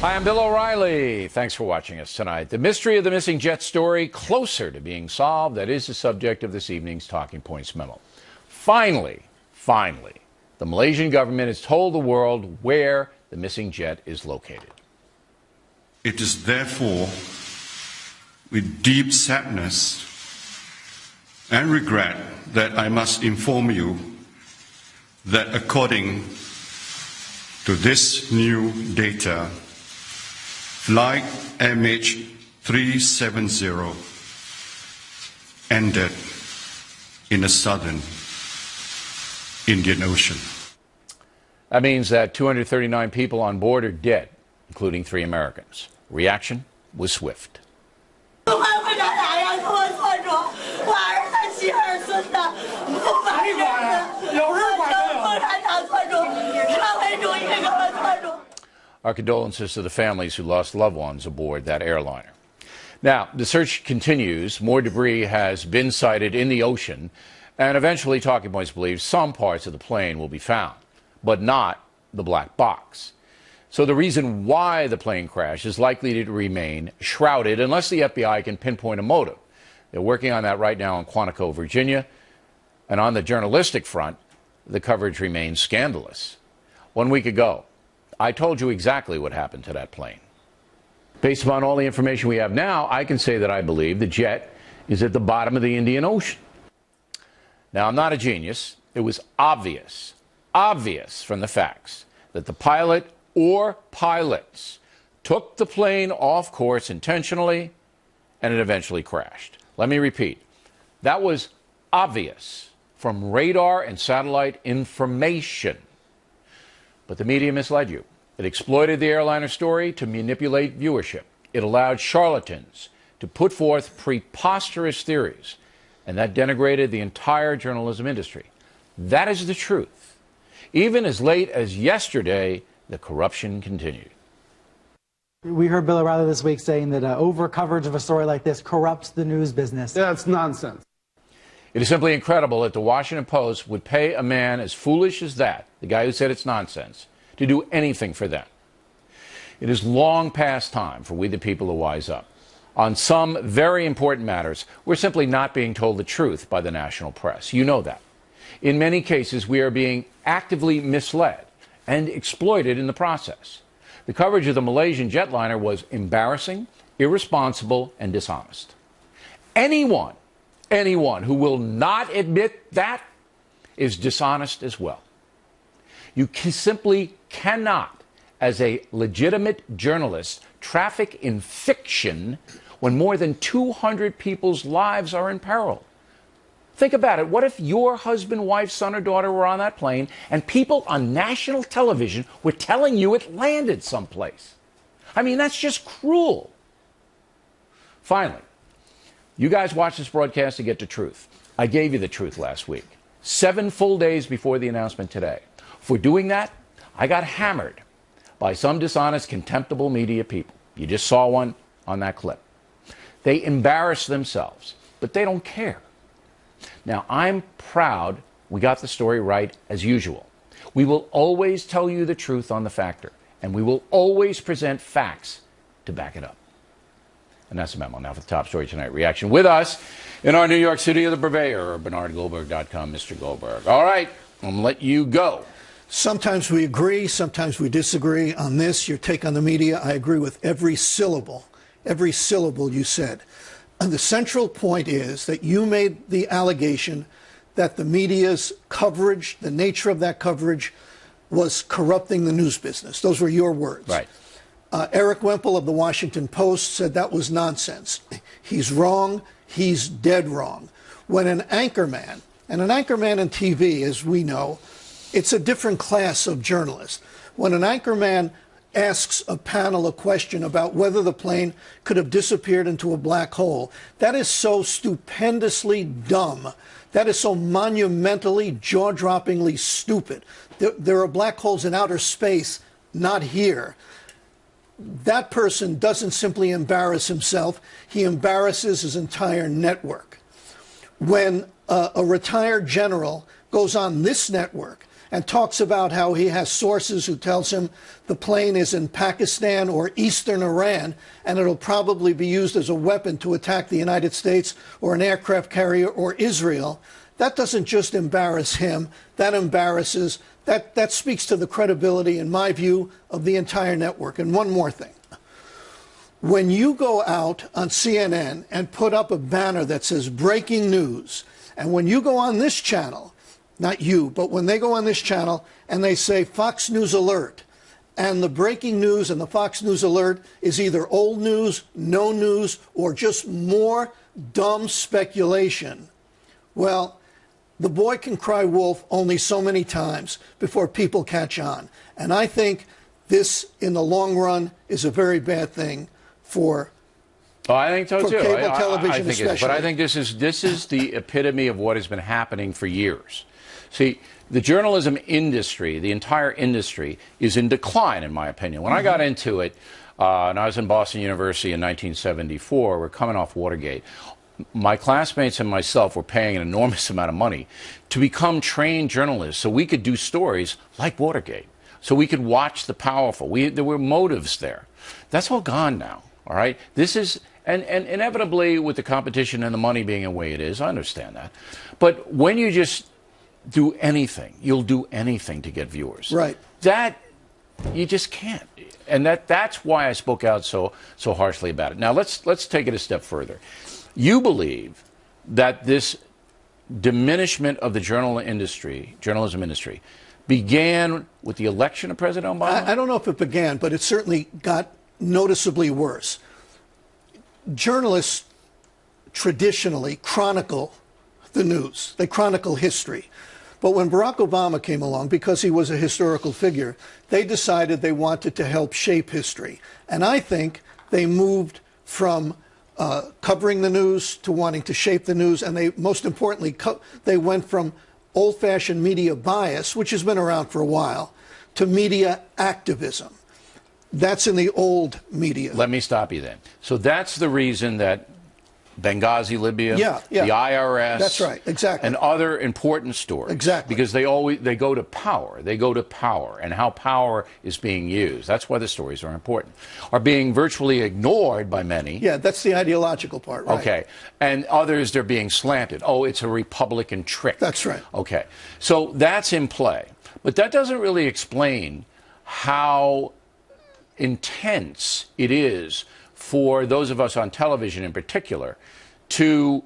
Hi, I'm Bill O'Reilly. Thanks for watching us tonight. The mystery of the missing jet story closer to being solved. That is the subject of this evening's Talking Points memo. Finally, the Malaysian government has told the world where the missing jet is located. It is therefore with deep sadness and regret that I must inform you that according to this new data, flight MH370 ended in the southern Indian Ocean. That means that 239 people on board are dead, including 3 Americans. Reaction was swift. Our condolences to the families who lost loved ones aboard that airliner. Now, the search continues. More debris has been sighted in the ocean, and eventually Talking Points believes some parts of the plane will be found, but not the black box. So the reason why the plane crashed is likely to remain shrouded unless the FBI can pinpoint a motive. They're working on that right now in Quantico, Virginia. And on the journalistic front, the coverage remains scandalous. 1 week ago, I told you exactly what happened to that plane. Based upon all the information we have now, I can say that I believe the jet is at the bottom of the Indian Ocean. Now, I'm not a genius. It was obvious from the facts that the pilot or pilots took the plane off course intentionally, and it eventually crashed. Let me repeat. That was obvious from radar and satellite information. But the media misled you. It exploited the airliner story to manipulate viewership. It allowed charlatans to put forth preposterous theories, and that denigrated the entire journalism industry. That is the truth. Even as late as yesterday, the corruption continued. We heard Bill O'Reilly this week saying that over-coverage of a story like this corrupts the news business. Yeah, it's nonsense. It is simply incredible that the Washington Post would pay a man as foolish as that, the guy who said it's nonsense, to do anything for them. It is long past time for we the people to wise up. On some very important matters, we're simply not being told the truth by the national press. You know that. In many cases, we are being actively misled and exploited in the process. The coverage of the Malaysian jetliner was embarrassing, irresponsible, and dishonest. Anyone who will not admit that is dishonest as well. You simply cannot, as a legitimate journalist, traffic in fiction when more than 200 people's lives are in peril. Think about it. What if your husband, wife, son, or daughter were on that plane and people on national television were telling you it landed someplace? I mean, that's just cruel. Finally, you guys watch this broadcast to get the truth. I gave you the truth last week, 7 full days before the announcement today. For doing that, I got hammered by some dishonest, contemptible media people. You just saw one on that clip. They embarrass themselves, but they don't care. Now, I'm proud we got the story right as usual. We will always tell you the truth on the factor, and we will always present facts to back it up. And that's the memo. Now for the top story tonight. Reaction with us in our New York City of the purveyor, BernardGoldberg.com, Mr. Goldberg. All right, I'm going to let you go. Sometimes we agree, sometimes we disagree. On this, your take on the media, I agree with every syllable you said. And the central point is that you made the allegation that the media's coverage, the nature of that coverage, was corrupting the news business. Those were your words. Right. Eric Wemple of the Washington Post said that was nonsense. He's wrong. He's dead wrong. When an anchorman, and an anchorman in TV, as we know, it's a different class of journalist. When an anchorman asks a panel a question about whether the plane could have disappeared into a black hole, that is so stupendously dumb. That is so monumentally, jaw-droppingly stupid. There are black holes in outer space, not here. That person doesn't simply embarrass himself, he embarrasses his entire network. When a retired general goes on this network and talks about how he has sources who tells him the plane is in Pakistan or eastern Iran, and it'll probably be used as a weapon to attack the United States or an aircraft carrier or Israel, that doesn't just embarrass him, that embarrasses, that speaks to the credibility, in my view, of the entire network. And one more thing. When you go out on CNN and put up a banner that says breaking news, and when you go on this channel, not you, but when they go on this channel and they say Fox News Alert, and the breaking news and the Fox News Alert is either old news, no news, or just more dumb speculation, well, the boy can cry wolf only so many times before people catch on. And I think this, in the long run, is a very bad thing for I think so too. Cable television, I think especially. but I think this is the epitome of what has been happening for years. See, the journalism industry, the entire industry, is in decline, in my opinion. When I got into it, and I was in Boston University in 1974, we're coming off Watergate. My classmates and myself were paying an enormous amount of money to become trained journalists so we could do stories like Watergate, so we could watch the powerful. There were motives there. That's all gone now, all right? This is, and inevitably with the competition and the money being the way it is, I understand that. But when you just do anything, you'll do anything to get viewers. Right. That, you just can't. And that's why I spoke out so harshly about it. Now, let's take it a step further. You believe that this diminishment of the journalism industry, began with the election of President Obama? I don't know if it began, but it certainly got noticeably worse. Journalists traditionally chronicle the news. They chronicle history. But when Barack Obama came along, because he was a historical figure, they decided they wanted to help shape history. And I think they moved from covering the news to wanting to shape the news, and they, most importantly, they went from old-fashioned media bias, which has been around for a while, to media activism. That's in the old media. Let me stop you then. So that's the reason that Benghazi, Libya, the IRS, that's right, exactly, and other important stories, exactly, because they go to power. They go to power and how power is being used. That's why the stories are important. Are being virtually ignored by many. Yeah, that's the ideological part, right? Okay, and others, they're being slanted. Oh, it's a Republican trick. That's right. Okay, so that's in play, but that doesn't really explain how intense it is for those of us on television in particular to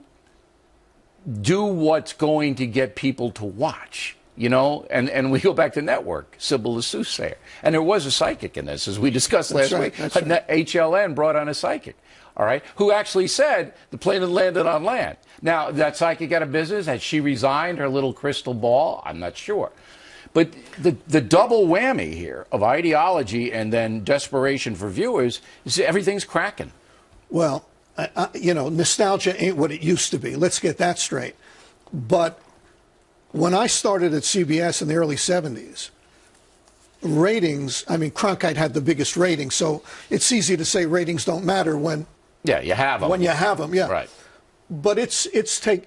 do what's going to get people to watch, you know, and we go back to network, Sybil the soothsayer. And there was a psychic in this, as we discussed last week. HLN brought on a psychic, all right, who actually said the plane had landed on land. Now, that psychic out of business, has she resigned her little crystal ball? I'm not sure. But the double whammy here of ideology and then desperation for viewers is everything's cracking. Well, you know, nostalgia ain't what it used to be. Let's get that straight. But when I started at CBS in the early 70s, ratings, I mean, Cronkite had the biggest ratings, so it's easy to say ratings don't matter when... Yeah, you have them. When you have them, yeah. Right. But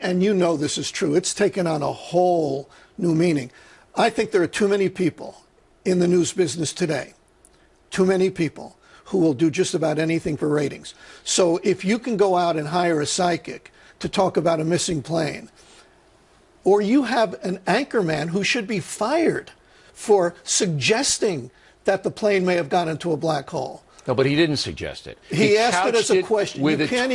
and you know this is true, it's taken on a whole new meaning. I think there are too many people in the news business today, too many people who will do just about anything for ratings. So if you can go out and hire a psychic to talk about a missing plane, or you have an anchorman who should be fired for suggesting that the plane may have gone into a black hole. No, but he didn't suggest it. He asked it as a question. You can't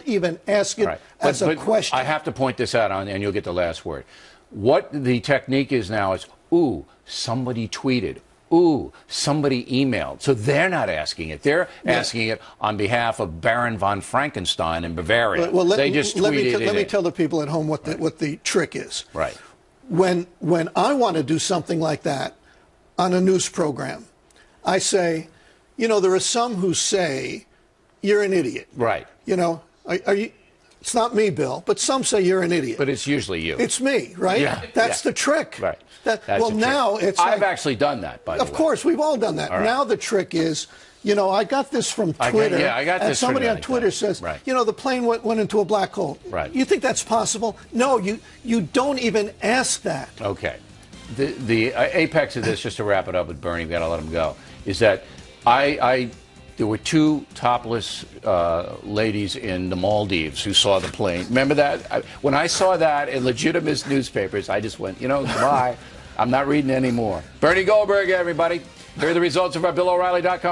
even ask it as a question. I have to point this out, and you'll get the last word. What the technique is now is, ooh, somebody tweeted. Ooh, somebody emailed. So they're not asking it. They're asking it on behalf of Baron von Frankenstein in Bavaria. Well, they just tweeted let me tell the people at home what the trick is. Right. When I want to do something like that on a news program, I say, you know, there are some who say you're an idiot. Right. You know, are you? It's not me, Bill, but some say you're an idiot. But it's usually you. It's me, right? Yeah. That's the trick. Right. Well, now it's I've actually done that, by the way. Of course, we've all done that. All right. Now the trick is, you know, I got this from Twitter. I got this. And somebody on Twitter says, you know, the plane went into a black hole. Right. You think that's possible? No, you don't even ask that. Okay. the apex of this, just to wrap it up with Bernie, we've got to let him go, is that there were two topless ladies in the Maldives who saw the plane. Remember that? When I saw that in legitimate newspapers, I just went, goodbye. I'm not reading anymore. Bernie Goldberg, everybody. Here are the results of our BillO'Reilly.com